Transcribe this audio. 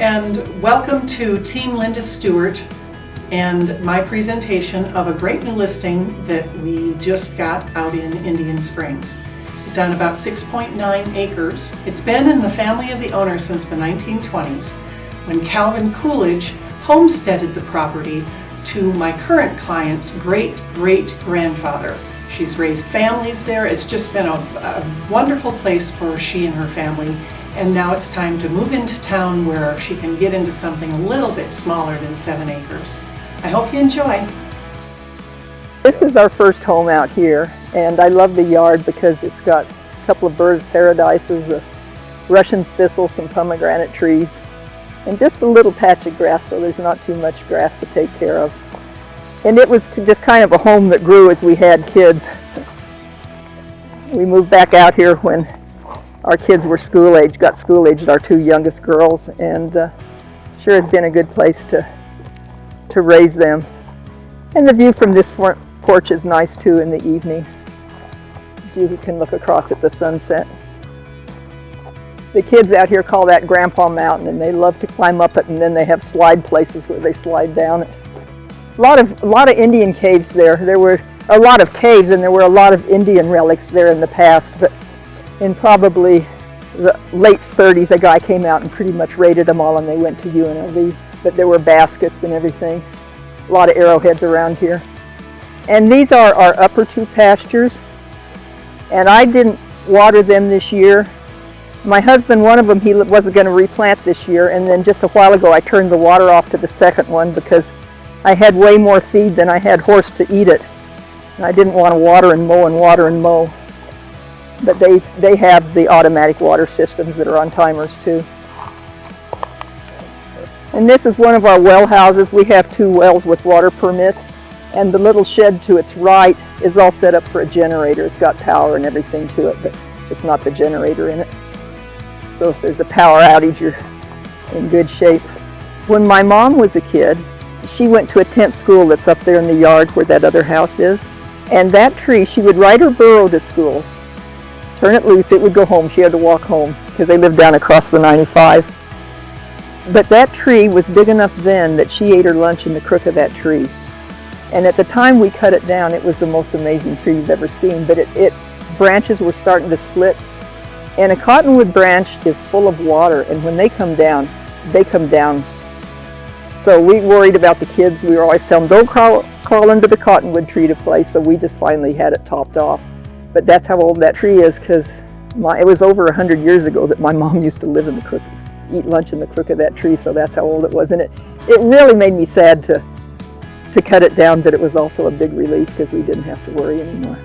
and welcome to Team Linda Stewart and my presentation of a great new listing that we just got out in Indian Springs. It's on about 6.9 acres. It's been in the family of the owner since the 1920s when Calvin Coolidge homesteaded the property to my current client's great-great-grandfather. She's raised families there. It's just been a wonderful place for she and her family. And now it's time to move into town where she can get into something a little bit smaller than 7 acres. I hope you enjoy. This is our first home out here, and I love the yard because it's got a couple of bird paradises, a Russian thistle, some pomegranate trees, and just a little patch of grass, so there's not too much grass to take care of. And it was just kind of a home that grew as we had kids. We moved back out here when our kids were school age, got school aged, our 2 youngest girls, and sure has been a good place to raise them. And the view from this porch is nice too in the evening. You can look across at the sunset. The kids out here call that Grandpa Mountain, and they love to climb up it, and then they have slide places where they slide down it. A lot of Indian caves there. There were a lot of caves, and there were a lot of Indian relics there in the past, but in probably the late 30s, a guy came out and pretty much raided them all, and they went to UNLV. But there were baskets and everything. A lot of arrowheads around here. And these are our upper 2 pastures. And I didn't water them this year. My husband, one of them, he wasn't going to replant this year. And then just a while ago, I turned the water off to the second one because I had way more feed than I had horse to eat it. And I didn't want to water and mow and water and mow. But they have the automatic water systems that are on timers too. And this is one of our well houses. We have 2 wells with water permits, and the little shed to its right is all set up for a generator. It's got power and everything to it, but just not the generator in it. So if there's a power outage, you're in good shape. When my mom was a kid, she went to a tent school that's up there in the yard where that other house is. And that tree, she would ride her burro to school, turn it loose, it would go home. She had to walk home because they lived down across the 95. But that tree was big enough then that she ate her lunch in the crook of that tree. And at the time we cut it down, it was the most amazing tree you've ever seen. But its branches were starting to split. And a cottonwood branch is full of water, and when they come down, they come down. So we worried about the kids. We were always telling them, don't crawl into the cottonwood tree to play. So we just finally had it topped off. But that's how old that tree is, because it was over 100 years ago that my mom used to live in the crook, eat lunch in the crook of that tree, so that's how old it was. And it really made me sad to cut it down, but it was also a big relief because we didn't have to worry anymore.